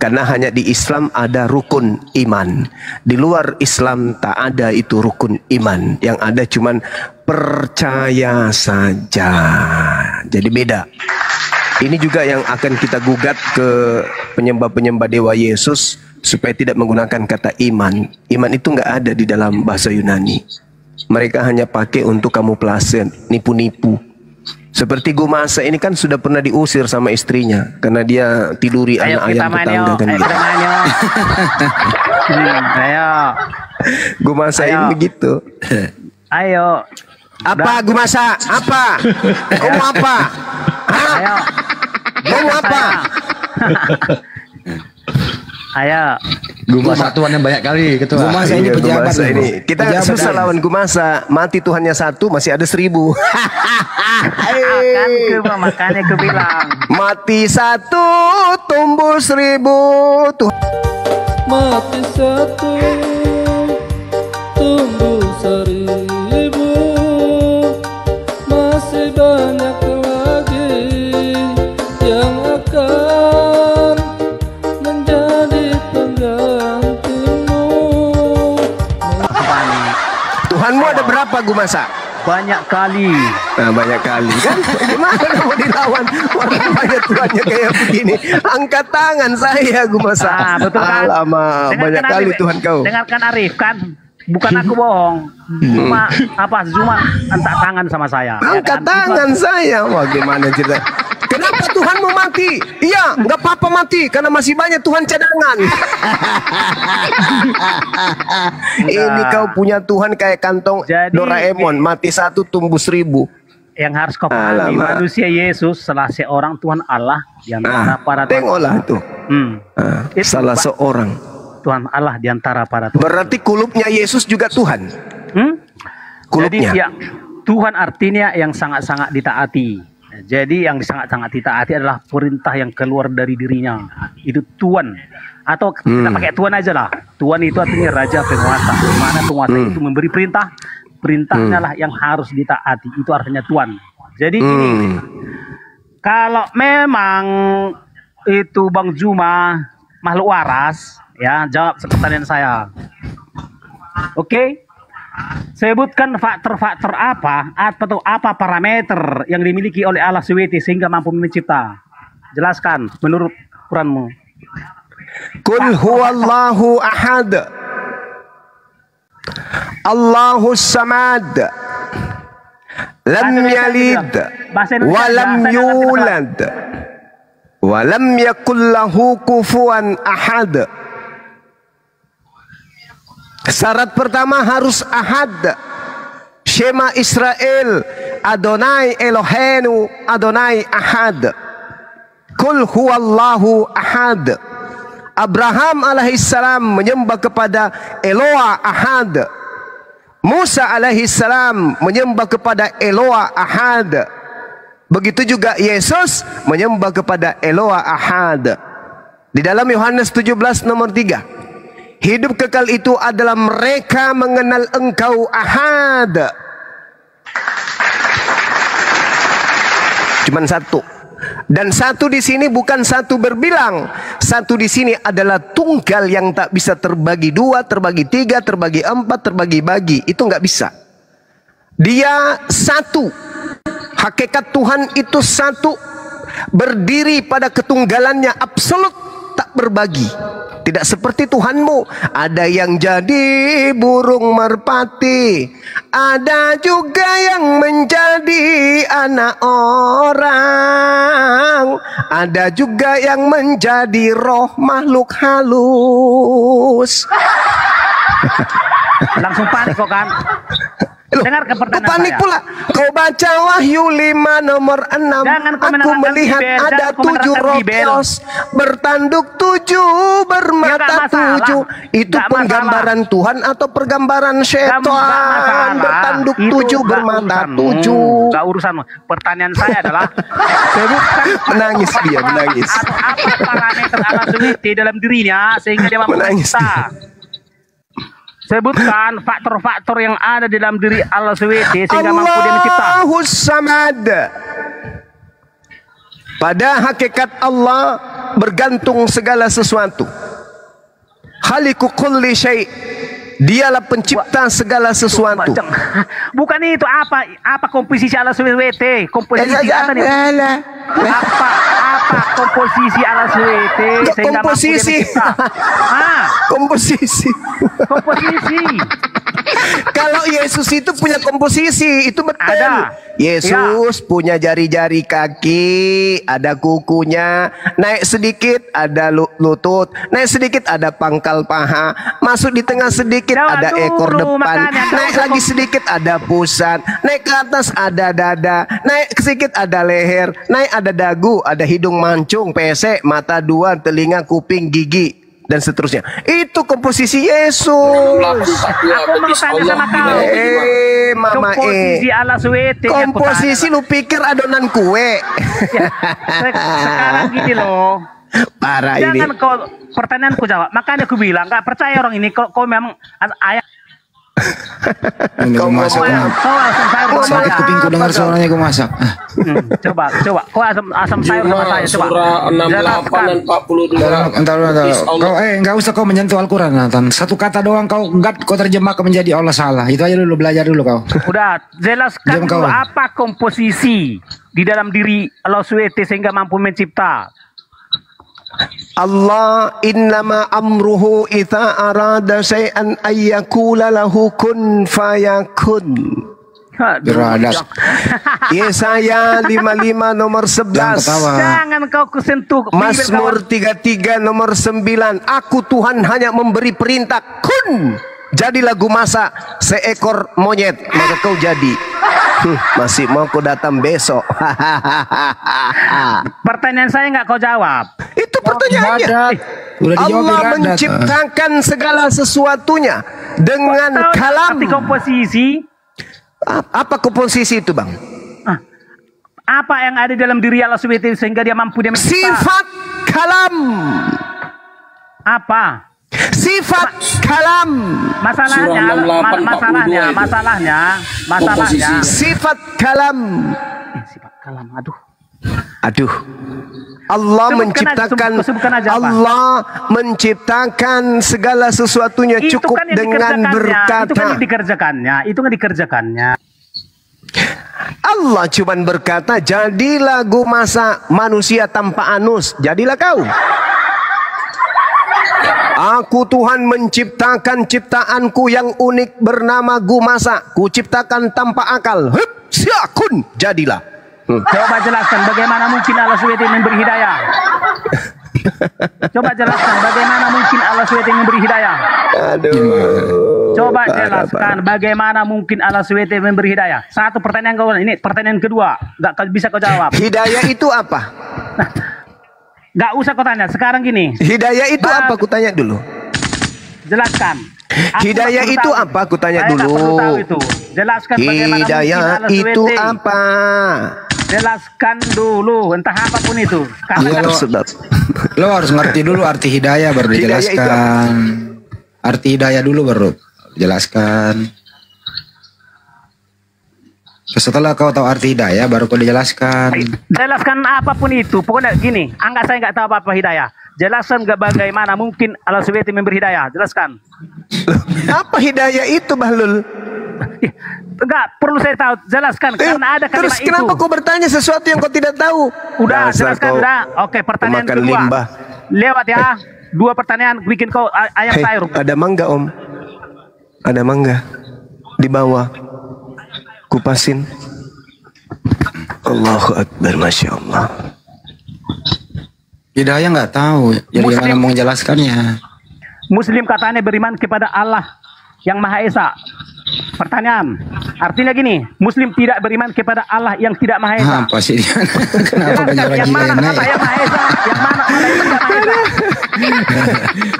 Karena hanya di Islam ada rukun iman. Di luar Islam tak ada itu rukun iman. Yang ada cuman percaya saja. Jadi beda. Ini juga yang akan kita gugat ke penyembah-penyembah dewa Yesus supaya tidak menggunakan kata iman. Iman itu nggak ada di dalam bahasa Yunani. Mereka hanya pakai untuk kamuflase, nipu-nipu. Seperti Gumasa ini kan sudah pernah diusir sama istrinya karena dia tiduri anak ayam tetangga kan gitu. Ayo. Gumasa ini begitu. Ayo. Apa Gumasa? Apa? Kamu apa? Hah? Ayo. Kamu apa? Ayo. Gumasa Tuhan yang banyak kali ketua. Gumasa ini pejabat ini. Kita pejabat susah lawan Gumasa. Mati Tuhannya satu, masih ada 1000. Akan ke makanya ke bilang. Mati satu, tumbuh 1000. Mati satu, tumbuh 1000. Masih banyak lagi yang akan menjadi penggantimu. Tuhanmu ada berapa Gumasa? Banyak kali. Nah, banyak kali kan? Gimana mau dilawan orang banyak Tuhannya kayak begini? Angkat tangan saya Gumasa. Betul kan? Alamak, banyak Dengarkan kali Arif, Tuhan kau. Dengarkan Arif kan? Bukan aku bohong. Cuma angkat tangan sama saya. Angkat ya kan? tangan saya. Wah, gimana cerita? Kenapa Tuhanmu mati? Iya, nggak apa-apa mati karena masih banyak Tuhan cadangan. Ini kau punya Tuhan kayak kantong Doraemon, mati satu tumbuh 1000. Yang harus kau pahami, manusia Yesus salah seorang Tuhan Allah di antara para tengoklah tuh. Salah seorang Tuhan Allah di antara para Tuhan. Berarti kulupnya Yesus juga Tuhan. Kulupnya. Jadi ya, Tuhan artinya yang sangat-sangat ditaati. Jadi yang sangat-sangat ditaati adalah perintah yang keluar dari dirinya. Itu Tuhan. Atau kita pakai Tuhan aja lah. Tuhan itu artinya raja penguasa. Di mana penguasa itu memberi perintah. Perintahnya lah yang harus ditaati. Itu artinya Tuhan. Jadi ini, kalau memang itu Bang Juma makhluk waras, ya jawab pertanyaan saya. Oke? Sebutkan faktor-faktor apa atau apa parameter yang dimiliki oleh Allah SWT sehingga mampu mencipta. Jelaskan menurut Quranmu. Qul huwallahu ahad. Allahus samad. Lam yalid wa lam yulad wa lam yakul lahu kufuwan ahad. Syarat pertama harus ahad. Shema Israel, Adonai Elohenu, Adonai ahad. Kul huwallahu ahad. Abraham alaihissalam menyembah kepada Eloa ahad. Musa alaihissalam menyembah kepada Eloa ahad. Begitu juga Yesus menyembah kepada Eloa ahad. Di dalam Yohanes 17 nomor 3. Hidup kekal itu adalah mereka mengenal Engkau ahad. Cuman satu. Dan satu di sini bukan satu berbilang. Satu di sini adalah tunggal yang tak bisa terbagi 2, terbagi 3, terbagi 4, terbagi-bagi. Itu nggak bisa. Dia satu. Hakikat Tuhan itu satu. Berdiri pada ketunggalannya absolut, tak berbagi. Tidak seperti Tuhanmu. Ada yang jadi burung merpati, ada juga yang menjadi anak orang, ada juga yang menjadi roh makhluk halus. Langsung panik kok kan? Dengar pertanyaan panik saya. pula. Kau baca Wahyu 5 nomor 6. Aku melihat ada 7 roh Theos bertanduk 7 bermata 7. Itu penggambaran Tuhan atau pergambaran setan? Bertanduk 7 bermata 7. Gak urusan. Pertanyaan saya adalah sebutkan menangis dia, menangis. Apa parameter Allah SWT dalam dirinya sehingga dia mampu mencipta. Sebutkan faktor-faktor yang ada di dalam diri Allah SWT sehingga mampu dia mencipta. Allahus samad. Pada hakikat Allah bergantung segala sesuatu. Khaliqu kulli syai'. Dialah pencipta segala sesuatu. Bukan itu apa komposisi ala SWT? Komposisi apa nih? Apa komposisi ala SWT sehingga komposisi. Komposisi. Komposisi. Kalau Yesus itu punya komposisi, itu betul. Ada. Yesus punya jari-jari kaki, ada kukunya, naik sedikit ada lutut, naik sedikit ada pangkal paha, masuk di tengah sedikit ada ekor depan, naik lagi sedikit ada pusat, naik ke atas ada dada, naik sedikit ada leher, naik ada dagu, ada hidung mancung, pesek, mata dua, telinga, kuping, gigi, dan seterusnya. Itu komposisi Yesus. Aku mau tanya sama kau. Mama komposisi ala SWT. Komposisi lu pikir adonan kue? Ya, sekarang gini loh. Parah ini. Jangan kau pertanyaanku jawab. Makanya aku bilang nggak percaya orang ini. Kau memang ayah. Ini gue masak. Sakit kupingku dengar suaranya gue masak. Coba. Kau asam sayur sama saya. Coba. Surah 68 dan 42. Entar. Kau nggak usah kau menyentuh Al-Quran, Nathan. Satu kata doang kau terjemahkan menjadi Allah salah. Itu aja dulu, belajar dulu kau. Udah, jelaskan dulu apa komposisi di dalam diri Allah SWT sehingga mampu mencipta. Allah innama amruhu idza arada syai'an ayyakula lahu kun fayakun. Beradas. Yesaya 55 nomor 11. Jangan kau kesentuh. Mazmur 33 nomor 9. Aku Tuhan hanya memberi perintah, kun, jadilah gumasa seekor monyet, maka kau jadi. Masih mau kau datang besok. Pertanyaan saya nggak kau jawab. Itu pertanyaannya. Allah menciptakan segala sesuatunya dengan kalam. Arti komposisi. Apa komposisi itu, Bang? Apa yang ada dalam diri Allah SWT sehingga dia mampu dia mencipta? Sifat kalam. Apa? Sifat kalam. Masalahnya. Sifat kalam. Sifat kalam. Aduh. Allah menciptakan segala sesuatunya cukup dengan berkata. Itu kan dikerjakannya. Allah cuman berkata, jadilah gumasa manusia tanpa anus, jadilah kau. Aku Tuhan menciptakan ciptaanku yang unik bernama gumasa. Kuciptakan tanpa akal. Hup, siakun, jadilah. Coba jelaskan bagaimana mungkin Allah SWT memberi hidayah. Coba jelaskan bagaimana mungkin Allah SWT memberi hidayah. Coba jelaskan bagaimana mungkin Allah SWT memberi hidayah. Satu pertanyaan kau, ini pertanyaan kedua, nggak bisa kau jawab. Hidayah itu apa? Nggak usah kau tanya. Sekarang gini. Hidayah itu apa? Aku tanya dulu. Jelaskan. Hidayah itu apa? Aku tanya dulu. Jelaskan bagaimana hidayah itu apa? Jelaskan dulu, entah apapun itu. Lo harus ngerti dulu arti hidayah baru dijelaskan. Arti hidayah dulu baru jelaskan. Setelah kau tahu arti hidayah baru kau dijelaskan. Jelaskan apapun itu. Pokoknya gini, anggap saya nggak tahu apa-apa hidayah. Jelaskan bagaimana mungkin Allah SWT memberi hidayah. Jelaskan. Apa hidayah itu, Bahlul? Enggak perlu saya tahu, jelaskan karena ada kalimat terus kenapa kau bertanya sesuatu yang kau tidak tahu? Udah jelaskan udah. Oke, pertanyaan kedua. Limbah. Lewat ya. Dua pertanyaan bikin kau ayam sayur. Ada mangga, Om. Ada mangga di bawah. Kupasin. Allahu Akbar, Masya Allah. Hidayah nggak tahu. Jadi gimana mau menjelaskannya? Muslim katanya beriman kepada Allah yang Maha Esa. Pertanyaan, artinya gini, Muslim tidak beriman kepada Allah yang tidak Maha Esa. Apa sih dia? Kenapa banyak orang yang mana yang Maha Esa? Yang mana yang tidak Maha Esa?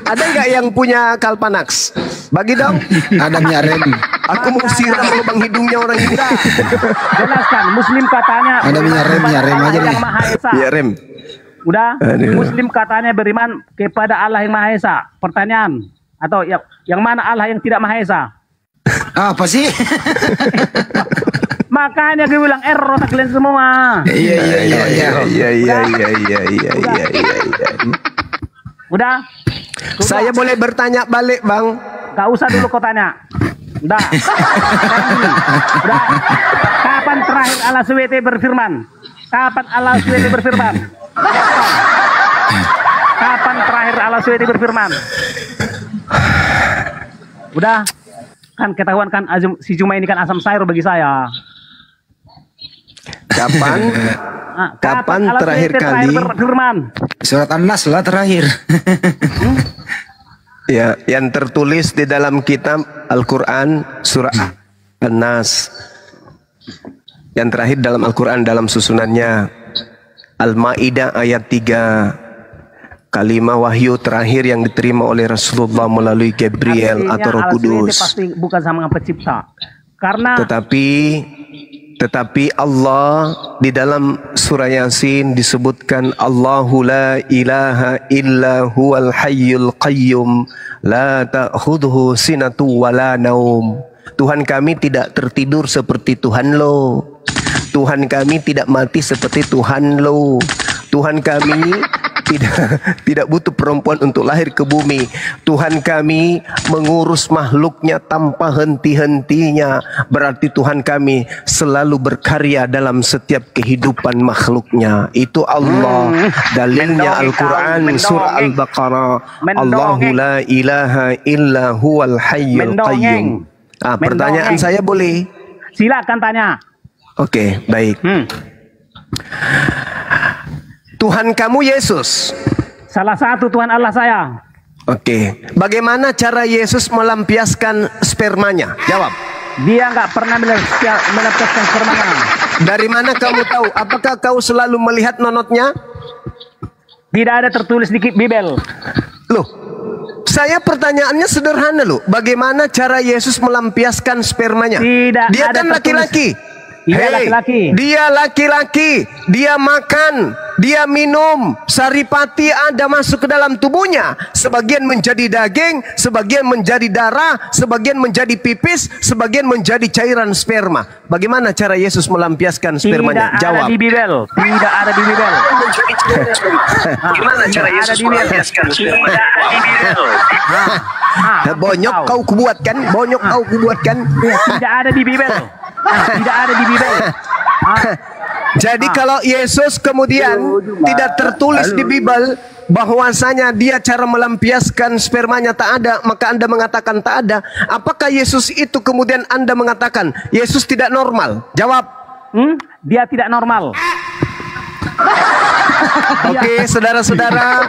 Ada nggak yang punya kalpanax? Bagi dong. Ada minyak rem. Aku mau siram lubang hidungnya orang ini. Jelaskan, Muslim katanya. Ada minyak rem aja nih. Yang Maha Esa. Minyak rem. Udah. Muslim katanya beriman kepada Allah yang Maha Esa. Pertanyaan, atau yang mana Allah yang tidak Maha Esa? Apa sih? Makanya gue bilang error kalian semua. Iya. Udah? Saya boleh bertanya balik, Bang? Gak usah dulu kau tanya. Udah. Udah. Kapan terakhir Allah SWT berfirman? Kapan Allah SWT berfirman? Kapan terakhir Allah SWT berfirman? Udah. Kan ketahuan kan si Juma ini kan asam sayur bagi saya. Kapan? Kapan Allah terakhir SWT kali? berfirman? Surat An-Nas lah terakhir. Ya, yang tertulis di dalam kitab Al-Quran surah An-Nas. Yang terakhir dalam Al-Quran dalam susunannya Al-Ma'idah ayat 3. Kalimah wahyu terakhir yang diterima oleh Rasulullah melalui Gabriel atau Roh Kudus. Pasti bukan sama pencipta. Karena tetapi Allah di dalam surah Yasin disebutkan Allahu la ilaha illa huwal hayyul qayyum la ta'khudhuhu sinatu wala naum. Tuhan kami tidak tertidur seperti Tuhan lo. Tuhan kami tidak mati seperti Tuhan lo. Tuhan kami tidak butuh perempuan untuk lahir ke bumi. Tuhan kami mengurus makhluknya tanpa henti-hentinya. Berarti Tuhan kami selalu berkarya dalam setiap kehidupan makhluknya. Itu Allah. Dalilnya Al-Quran surah Al-Baqarah. Allahu la ilaha illa huwal hayyul qayyum. Pertanyaan saya boleh? Silakan tanya. Oke, baik. Tuhan kamu Yesus. Salah satu Tuhan Allah saya. Oke. Bagaimana cara Yesus melampiaskan spermanya? Jawab. Dia nggak pernah melampiaskan spermanya. Dari mana kamu tahu? Apakah kau selalu melihat nonotnya? Tidak ada tertulis di Bibel. Loh, saya pertanyaannya sederhana loh. Bagaimana cara Yesus melampiaskan spermanya? Tidak dia ada kan laki-laki. Iya, laki-laki. Dia laki-laki, dia makan, dia minum, saripati ada masuk ke dalam tubuhnya. Sebagian menjadi daging, sebagian menjadi darah, sebagian menjadi pipis, sebagian menjadi cairan sperma. Bagaimana cara Yesus melampiaskan spermanya? Tidak Jawab. Ada di Bibel. Tidak ada di Bibel. Bagaimana cara Yesus melampiaskan spermanya? Tidak ada di Bibel. Bonyok kau kubuatkan, bonyok kau kubuatkan. Tidak ada di Bibel. Tidak ada di Bibel. Jadi kalau Yesus kemudian tidak tertulis di Bibel bahwasanya dia cara melampiaskan spermanya tak ada, maka Anda mengatakan tak ada. Apakah Yesus itu kemudian Anda mengatakan Yesus tidak normal? Jawab. Dia tidak normal. Oke, saudara-saudara,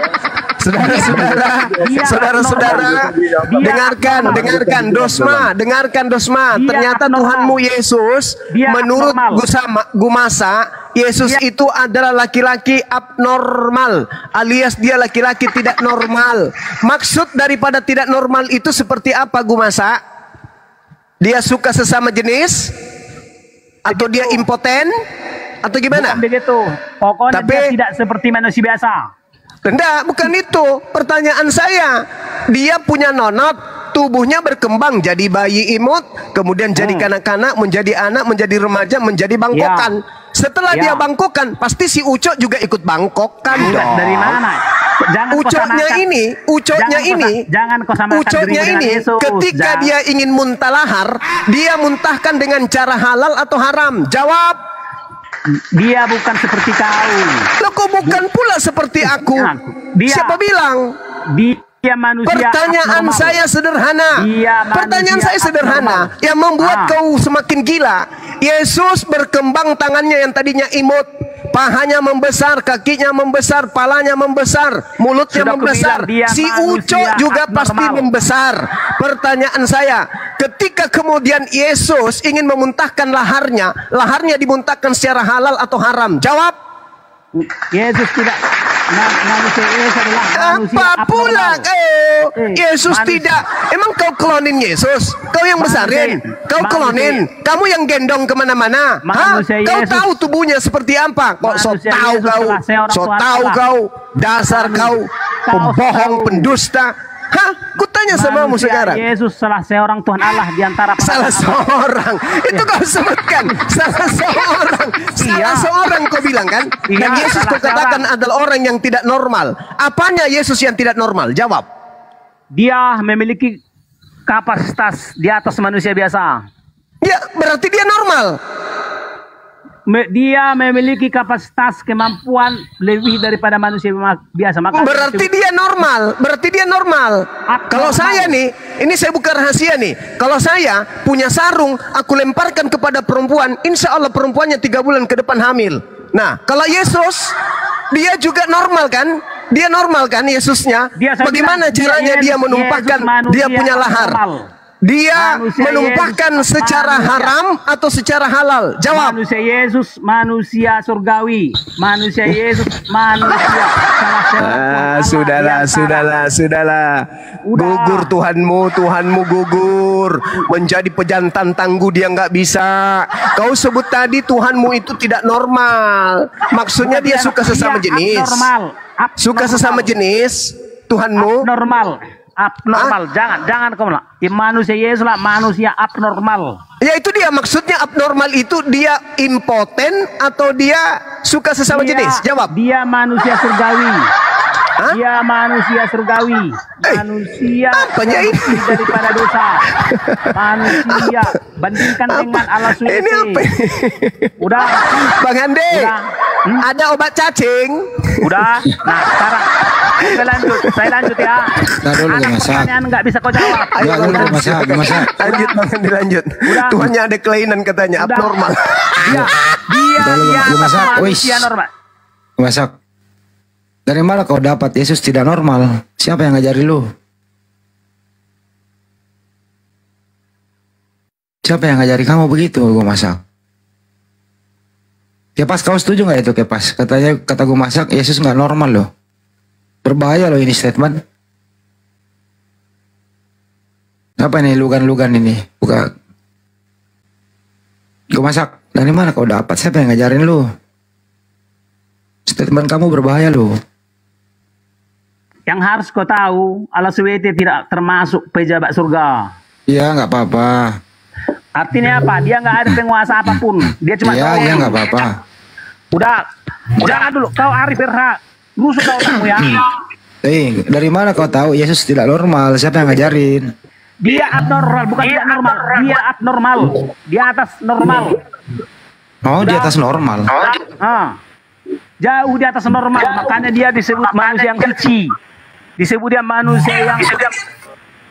dengarkan Dosma. Ternyata Tuhanmu Yesus, menurut Gumasa, Yesus itu adalah laki-laki abnormal, alias dia laki-laki tidak normal. Maksud daripada tidak normal itu seperti apa, Gumasa? Dia suka sesama jenis? Atau dia impoten? Atau gimana? Bukan begitu. Pokoknya dia tidak seperti manusia biasa. Enggak, bukan itu. Pertanyaan saya, dia punya nonot, tubuhnya berkembang jadi bayi imut, kemudian jadi kanak-kanak, menjadi anak, menjadi remaja, menjadi bangkokan. Setelah dia bangkokan, pasti si Ucok juga ikut bangkokan dong. Dari mana? Ucoknya ini, ketika dia ingin muntalahar, dia muntahkan dengan cara halal atau haram? Jawab. Dia bukan seperti kau. Loh, kok bukan pula seperti aku? Siapa bilang? Dia manusia. Pertanyaan saya sederhana. Yang membuat kau semakin gila. Yesus berkembang tangannya yang tadinya imut, pahanya membesar, kakinya membesar, palanya membesar, mulutnya membesar. Si Ucok juga pasti membesar. Pertanyaan saya, ketika kemudian Yesus ingin memuntahkan laharnya dimuntahkan secara halal atau haram? Jawab. Yesus tidak. Manusia Yesus adalah manusia apa pula kau? Yesus tidak. Emang kau klonin Yesus? Kau yang besarin? Kau klonin? Kamu yang gendong kemana-mana? Kau tahu tubuhnya seperti apa? Kok so tahu kau? Dasar kau pembohong, pendusta. Hah? Kutanya samamu Manusia sekarang. Yesus salah seorang Tuhan Allah di antara para Salah nabi. seorang. Itu kau sebutkan. Salah seorang. Salah seorang kau bilang kan? Iya, Dan Yesus salah kau katakan adalah orang yang tidak normal. Apanya Yesus yang tidak normal? Jawab. Dia memiliki kapasitas di atas manusia biasa. Ya, berarti dia normal. Dia memiliki kapasitas kemampuan lebih daripada manusia biasa. Maka Berarti dia normal. Berarti dia normal. Kalau saya nih, ini saya buka rahasia nih. Kalau saya punya sarung, aku lemparkan kepada perempuan, insya Allah perempuannya 3 bulan ke depan hamil. Nah, kalau Yesus, dia juga normal kan? Dia normal kan Yesusnya? Bagaimana caranya dia menumpahkan? Dia punya lahar. Dia menumpahkan secara haram atau secara halal? Jawab. Manusia Yesus manusia surgawi. Manusia Yesus manusia Sudahlah. Gugur Tuhanmu gugur. Menjadi pejantan tangguh dia nggak bisa. Kau sebut tadi Tuhanmu itu tidak normal. Maksudnya dia suka sesama jenis. Suka sesama jenis Tuhanmu. Abnormal, jangan kau bilang. Manusia Yesus lah manusia abnormal. Ya itu dia maksudnya abnormal itu dia impoten atau dia suka sesama jenis? Jawab. Dia manusia surgawi. Hah? Dia manusia surgawi. Manusia bersih daripada dosa. Manusia bandingkan dengan Allah SWT. Ini apa? Udah. Bang Ande, ada obat cacing. Udah. Nah sekarang saya lanjut ya. Nah dulu Pertanyaan nggak bisa kau jawab. Ayo, masak. Lanjut Bang Ande, lanjut. Udah. Tuhannya ada kelainan katanya. Udah. Abnormal. Dia masak. manusia normal. Masak. Dari mana kau dapat Yesus tidak normal? Siapa yang ngajari lu? Siapa yang ngajari kamu begitu? Gue masak. Kepas, kau setuju nggak itu Kepas? Kata gue masak, Yesus nggak normal loh. Berbahaya loh ini statement. Apa nih lugan-lugan ini? Buka. Gue masak. Dari mana kau dapat? Siapa yang ngajarin lu? Statement kamu berbahaya loh. Yang harus kau tahu, Allah SWT tidak termasuk pejabat surga. Iya, nggak apa-apa. Artinya apa? Dia nggak ada penguasa apapun. Dia cuma Iya, nggak apa-apa. Udah, jangan dulu. Kau Arif Berhak, rusuk kau kamu ya. Dari mana kau tahu Yesus tidak normal? Siapa yang ngajarin? Dia abnormal, bukan tidak normal. Dia abnormal. Di atas normal. Oh, di atas normal. Jauh di atas normal. Makanya dia disebut manusia yang suci. Disebut dia manusia yang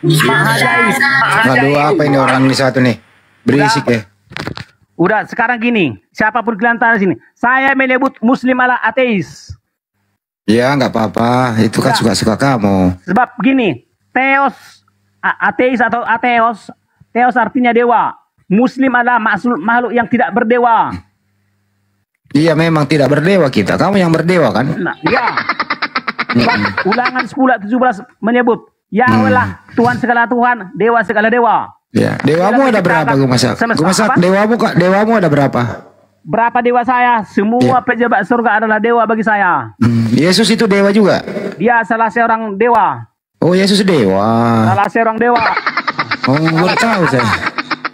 mahajaib. Waduh, apa ini orang ini satu nih? Berisik ya. Udah, sekarang gini. Siapapun kalian tanya sini. Saya menyebut muslim ala ateis. Ya, nggak apa-apa. Itu kan suka-suka kamu. Sebab gini. Theos, ateis atau ateos. Theos artinya dewa. Muslim adalah makhluk yang tidak berdewa. Iya, memang tidak berdewa kita. Kamu yang berdewa kan? Nah, ya. Ulangan 10 ayat 17 menyebut Yahweh lah Tuhan segala Tuhan, dewa segala dewa. Ya, dewamu ada berapa gue masak? Gue masak dewamu ada berapa? Berapa dewa saya? Semua pejabat surga adalah dewa bagi saya. Yesus itu dewa juga? Dia salah seorang dewa. Oh, Yesus dewa. Salah seorang dewa. Oh, baru tahu saya.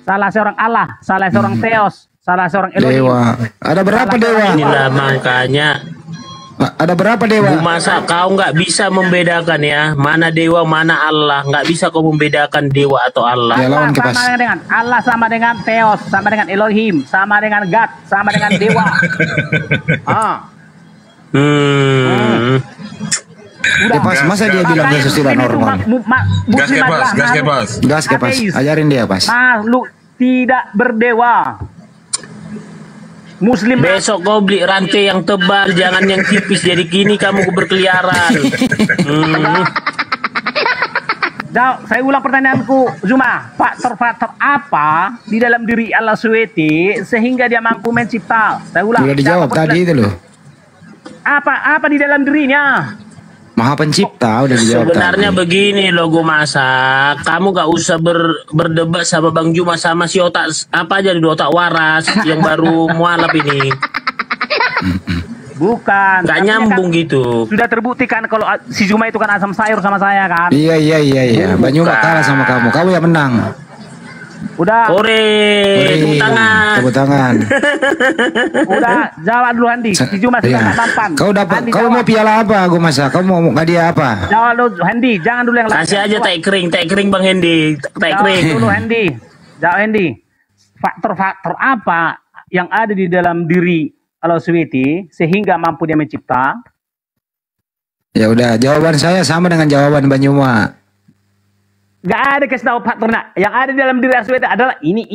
Salah seorang Allah, salah seorang Theos, salah seorang Elohim. Dewa. Ada berapa dewa? Inilah makanya Ada berapa dewa? masa kau nggak bisa membedakan ya mana dewa mana Allah, nggak bisa kau membedakan dewa atau Allah. Ya, lawan Allah kipas. sama dengan Allah, sama dengan Theos, sama dengan Elohim, sama dengan God, sama dengan dewa. Kepas, masa dia bilang Yesus tidak normal? Gas kepas. Ajarin dia, Pas. Makhluk tidak berdewa. Muslim. Besok kau beli rantai yang tebal, jangan yang tipis. Jadi kini kamu berkeliaran. Saya ulang pertanyaanku, Zuma. Faktor-faktor apa di dalam diri Allah SWT sehingga dia mampu mencipta? Saya ulang. Sudah dijawab tadi itu loh. Apa di dalam dirinya? Maha pencipta, udah dijawab Sebenarnya tadi. begini loh gue masak. Kamu gak usah berdebat sama Bang Juma sama si otak apa aja di otak waras yang baru mualaf ini. Bukan. Nggak Artinya nyambung kan gitu. Sudah terbuktikan kalau si Juma itu kan asam sayur sama saya kan. Iya. Banyuma kalah sama kamu. Kamu yang menang. Udah. Ore, tepuk tangan. Tepuk tangan. Udah jawab dulu Handi. Si Juma sudah Iya. nggak tampan. Kau dapat, Handi, kau jawab. mau piala apa? Gue masa. Kau mau hadiah apa? Jawab dulu Handi, jangan dulu yang lain. Kasih aja teh kering Bang Hendi. Teh Jawab kering. dulu Handi. Jawab Handi. Faktor-faktor apa yang ada di dalam diri Aloswiti sehingga mampu dia mencipta? Ya udah, jawaban saya sama dengan jawaban Banyuma. Gak ada kasih tahu faktornya. Yang ada di dalam diri Aloswiti adalah ini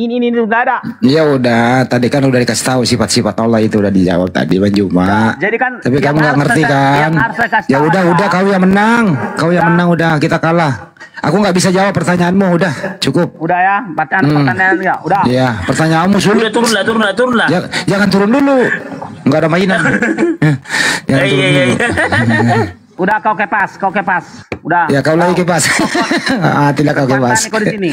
gak ada. Ya udah, tadi kan udah dikasih tahu sifat-sifat Allah itu udah dijawab tadi Banyuma. Jadi kan Tapi yang kamu nggak harus ngerti saya- kan? yang harus saya kasih Ya tahu udah, adalah- kau yang menang. Kau yang menang udah, kita kalah. Aku nggak bisa jawab pertanyaanmu, udah cukup. Udah ya, pertanyaan enggak? Udah. Iya, pertanyaanmu Udah sulit. turun lah. Jangan turun dulu. Nggak ada mainan. Jangan turun Iya. dulu. Udah kau kepas. Udah. Ya kau lagi kipas. Tidak kau kipas. Kuatan kau di sini.